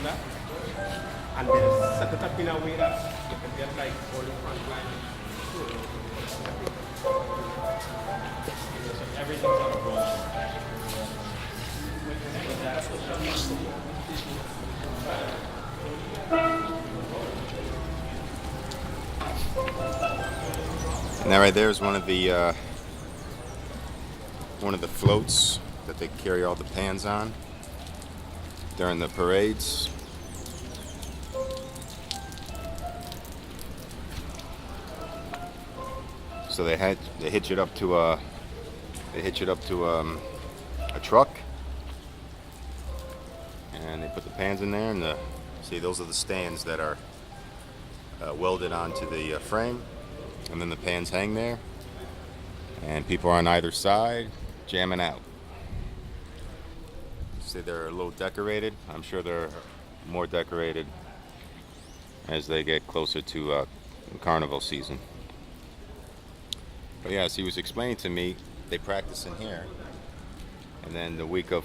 that. And then set it up in a way that you can get like all the front line. So everything's on a roll. And that right there is one of the floats that they carry all the pans on during the parades. So they hitch it up to a truck, and they put the pans in there, and see, those are the stands that are welded onto the frame, and then the pans hang there, and people are on either side jamming out. See, they're a little decorated. I'm sure they're more decorated as they get closer to carnival season. But yeah, as he was explaining to me, they practice in here, and then the week of,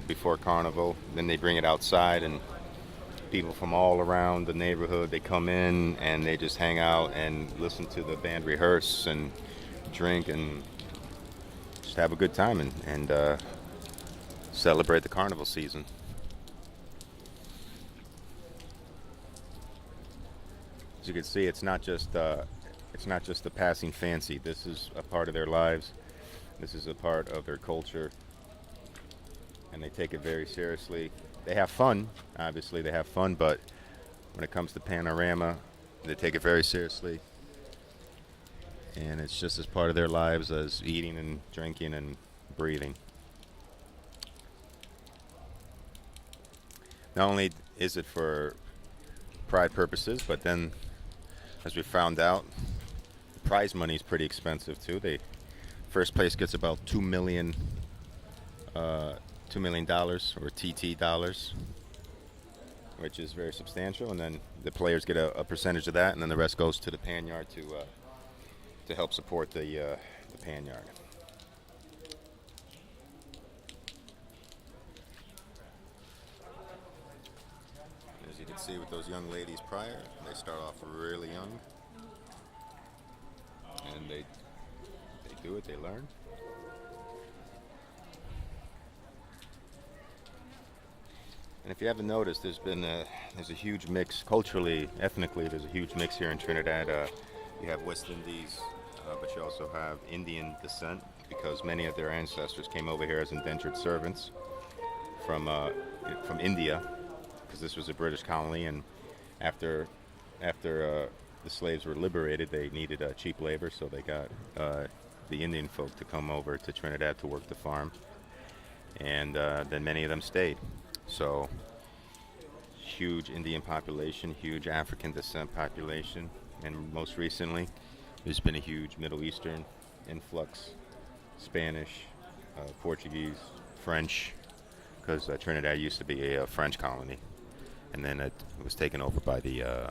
before carnival, then they bring it outside, and people from all around the neighborhood, they come in and they just hang out and listen to the band rehearse and drink and just have a good time and celebrate the carnival season. As you can see, it's not just a passing fancy. This is a part of their lives. This is a part of their culture, and they take it very seriously. They have fun, obviously they have fun, but when it comes to panorama, they take it very seriously, and it's just as part of their lives as eating and drinking and breathing. Not only is it for pride purposes, but then, as we found out, the prize money is pretty expensive too. First place gets about $2 million or TT dollars, which is very substantial, and then the players get a percentage of that, and then the rest goes to the panyard to help support the panyard. As you can see with those young ladies prior, they start off really young, and they do it, they learn. And if you haven't noticed, there's a huge mix culturally, ethnically. There's a huge mix here in Trinidad. You have West Indies, but you also have Indian descent, because many of their ancestors came over here as indentured servants from India, because this was a British colony, and after the slaves were liberated, they needed cheap labor, so they got the Indian folk to come over to Trinidad to work the farm, and then many of them stayed. So, huge Indian population, huge African descent population, and most recently, there's been a huge Middle Eastern influx, Spanish, Portuguese, French, because Trinidad used to be a French colony, and then it was taken over by the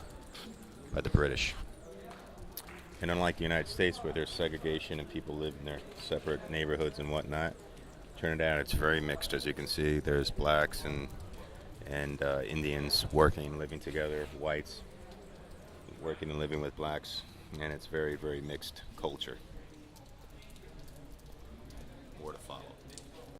British. And unlike the United States, where there's segregation and people live in their separate neighborhoods and whatnot, Trinidad, it's very mixed. As you can see, there's blacks and Indians working, living together, whites working and living with blacks, and it's very, very mixed culture.